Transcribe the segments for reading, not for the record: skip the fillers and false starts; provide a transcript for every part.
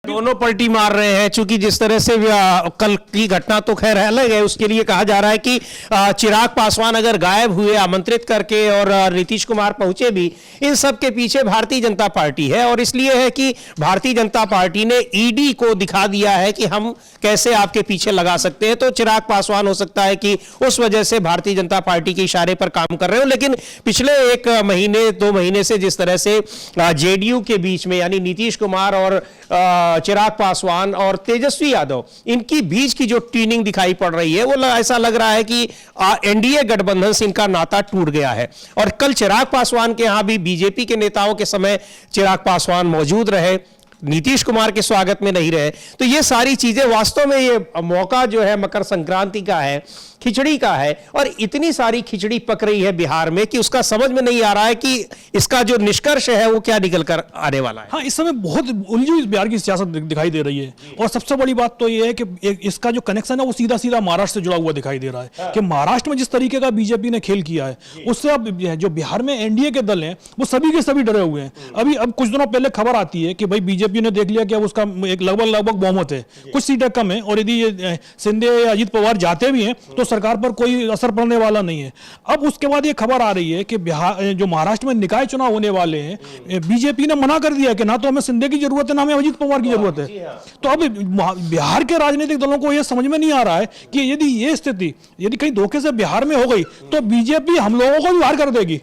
दोनों पलटी मार रहे हैं, चूंकि जिस तरह से कल की घटना तो खैर अलग है, उसके लिए कहा जा रहा है कि चिराग पासवान अगर गायब हुए आमंत्रित करके और नीतीश कुमार पहुंचे भी, इन सब के पीछे भारतीय जनता पार्टी है। और इसलिए है कि भारतीय जनता पार्टी ने ईडी को दिखा दिया है कि हम कैसे आपके पीछे लगा सकते हैं। तो चिराग पासवान हो सकता है कि उस वजह से भारतीय जनता पार्टी के इशारे पर काम कर रहे हो। लेकिन पिछले 1 महीने 2 महीने से जिस तरह से जेडीयू के बीच में यानी नीतीश कुमार और चिराग पासवान और तेजस्वी यादव, इनकी बीच की जो ट्यूनिंग दिखाई पड़ रही है, वो ऐसा लग रहा है कि एनडीए गठबंधन से इनका नाता टूट गया है। और कल चिराग पासवान के यहां भी बीजेपी के नेताओं के समय चिराग पासवान मौजूद रहे, नीतीश कुमार के स्वागत में नहीं रहे। तो ये सारी चीजें वास्तव में, ये मौका जो है मकर संक्रांति का है, खिचड़ी का है, और इतनी सारी खिचड़ी पक रही है बिहार में कि उसका समझ में नहीं आ रहा है कि इसका जो निष्कर्ष है वो क्या निकल कर आने वाला है। हाँ, इस समय बहुत उलझी हुई बिहार की सियासत दिखाई दे रही है। और सबसे बड़ी बात तो ये है कि इसका जो कनेक्शन है वो सीधा सीधा महाराष्ट्र से जुड़ा हुआ दिखाई दे रहा है। कि महाराष्ट्र में जिस तरीके का बीजेपी ने खेल किया है, उससे अब जो बिहार में एनडीए के दल हैं वो सभी के सभी डरे हुए हैं। अब कुछ दिनों पहले खबर आती है कि भाई बीजेपी ने देख लिया कि अब उसका एक लगभग बहुमत है, कुछ सीटें कम है, और यदि शिंदे या अजित पवार जाते भी हैं तो सरकार पर कोई असर पड़ने वाला नहीं है। अब उसके बाद ये खबर आ रही है कि बिहार जो महाराष्ट्र में निकाय चुनाव होने वाले हैं, बीजेपी ने मना कर दिया कि ना तो हमें शिंदे की जरूरत है ना हमें अजित पवार की जरूरत है। तो अब बिहार के राजनीतिक दलों को यह समझ में नहीं आ रहा है कि यदि ये स्थिति यदि कहीं धोखे से बिहार में हो गई तो बीजेपी हम लोगों को भी बाहर कर देगी।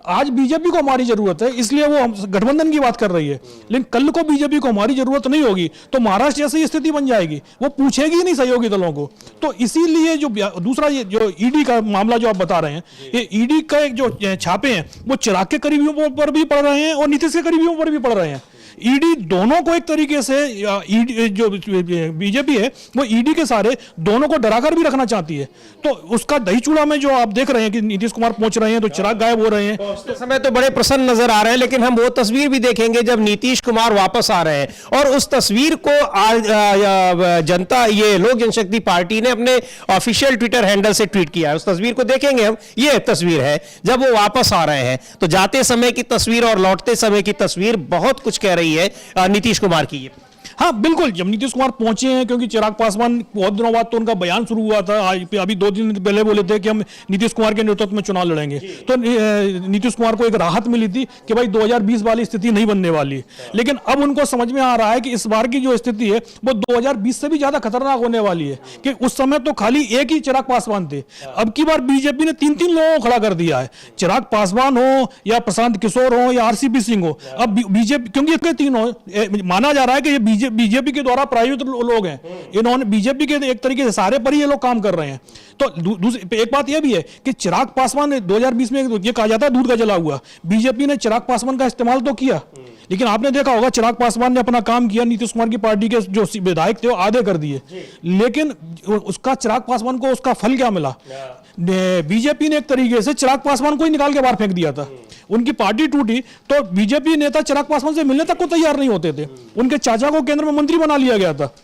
आज बीजेपी को हमारी जरूरत है, इसलिए वो गठबंधन की बात कर रही है। लेकिन कल को बीजेपी को हमारी जरूरत नहीं होगी तो महाराष्ट्र जैसी स्थिति बन जाएगी, वो पूछेगी ही नहीं सहयोगी दलों को। तो इसीलिए जो दूसरा ये जो ईडी का मामला जो आप बता रहे हैं, ये ईडी का एक जो छापे हैं वो चिराग के करीबियों पर भी पड़ रहे हैं और नीतीश के करीबियों पर भी पड़ रहे हैं। ईडी दोनों को एक तरीके से जो बीजेपी है वो ईडी के सारे दोनों को डराकर भी रखना चाहती है। तो उसका दही चूड़ा में जो आप देख रहे हैं कि नीतीश कुमार पहुंच रहे हैं तो चिराग गायब हो रहे हैं, तो इस समय तो बड़े प्रसन्न नजर आ रहे हैं। लेकिन हम वो तस्वीर भी देखेंगे जब नीतीश कुमार वापस आ रहे हैं, और उस तस्वीर को जनता ये लोक जनशक्ति पार्टी ने अपने ऑफिशियल ट्विटर हैंडल से ट्वीट किया है। उस तस्वीर को देखेंगे हम। ये तस्वीर है जब वो वापस आ रहे हैं। तो जाते समय की तस्वीर और लौटते समय की तस्वीर बहुत कुछ कह रही है नीतीश कुमार की। ये हाँ बिल्कुल, जब नीतीश कुमार पहुंचे हैं, क्योंकि चिराग पासवान बहुत दिनों बाद तो उनका बयान शुरू हुआ था, अभी 2 दिन पहले बोले थे कि हम नीतीश कुमार के नेतृत्व में चुनाव लड़ेंगे। तो नीतीश कुमार को एक राहत मिली थी कि भाई 2020 वाली स्थिति नहीं बनने वाली। लेकिन अब उनको समझ में आ रहा है कि इस बार की जो स्थिति है वो 2020 से भी ज्यादा खतरनाक होने वाली है। कि उस समय तो खाली एक ही चिराग पासवान थे, अब की बार बीजेपी ने 3 लोगों को खड़ा कर दिया है। चिराग पासवान हो या प्रशांत किशोर हो या आरसीपी सिंह हो, अब बीजेपी, क्योंकि इसके तीनों माना जा रहा है कि ये बीजेपी के द्वारा प्रायोजित लोग हैं, इन्होंने बीजेपी के एक तरीके से सहारे पर ही ये लोग काम कर रहे हैं। तो एक बात यह भी है कि चिराग पासवान ने 2020 में ये कहा जाता है दूध का जला हुआ, बीजेपी ने चिराग पासवान का इस्तेमाल तो किया, लेकिन आपने देखा होगा चिराग पासवान ने अपना काम किया, नीतीश कुमार की पार्टी के जो विधायक थे वो आधे कर दिए। लेकिन उसका चिराग पासवान को उसका फल क्या मिला? बीजेपी ने एक तरीके से चिराग पासवान को ही निकाल के बाहर फेंक दिया था। उनकी पार्टी टूटी तो बीजेपी नेता चिराग पासवान से मिलने तक को तैयार नहीं होते थे। उनके चाचा को केंद्र में मंत्री बना लिया गया था।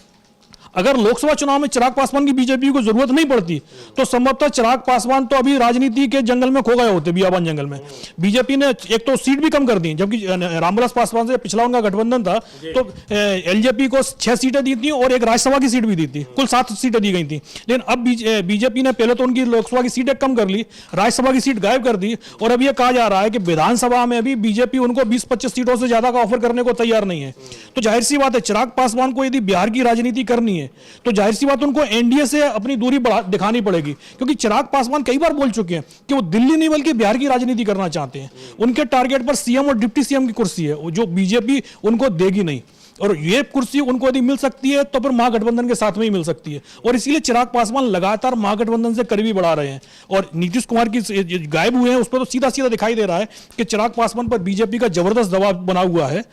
अगर लोकसभा चुनाव में चिराग पासवान की बीजेपी को जरूरत नहीं पड़ती तो संभवतः चिराग पासवान तो अभी राजनीति के जंगल में खो गए होते, बियाबान जंगल में। बीजेपी ने एक तो सीट भी कम कर दी, जबकि रामविलास पासवान से पिछला उनका गठबंधन था तो एलजेपी को 6 सीटें दी थी और एक राज्यसभा की सीट भी दी थी, कुल 7 सीटें दी गई थी। लेकिन अब बीजेपी ने पहले तो उनकी लोकसभा की सीटें कम कर ली, राज्यसभा की सीट गायब कर दी, और अब यह कहा जा रहा है कि विधानसभा में भी बीजेपी उनको 20-25 सीटों से ज्यादा का ऑफर करने को तैयार नहीं है। तो जाहिर सी बात है, चिराग पासवान को यदि बिहार की राजनीति करनी है तो जाहिर सी बात उनको एनडीए से अपनी दूरी दिखानी पड़ेगी। क्योंकि चिराग पासवान कई बार बोल चुके हैं कि वो दिल्ली नहीं बल्कि बिहार की राजनीति करना चाहते हैं। उनके टारगेट पर सीएम और डिप्टी सीएम की कुर्सी है, जो बीजेपी उनको देगी नहीं, और ये कुर्सी उनको यदि मिल सकती है तो फिर महागठबंधन के साथ में ही मिल सकती है। और इसीलिए चिराग पासवान लगातार महागठबंधन से करीबी बढ़ा रहे हैं। और नीतीश कुमार की गायब हुए हैं उस पर तो सीधा सीधा दिखाई दे रहा है कि चिराग पासवान पर बीजेपी का जबरदस्त दबाव बना हुआ है।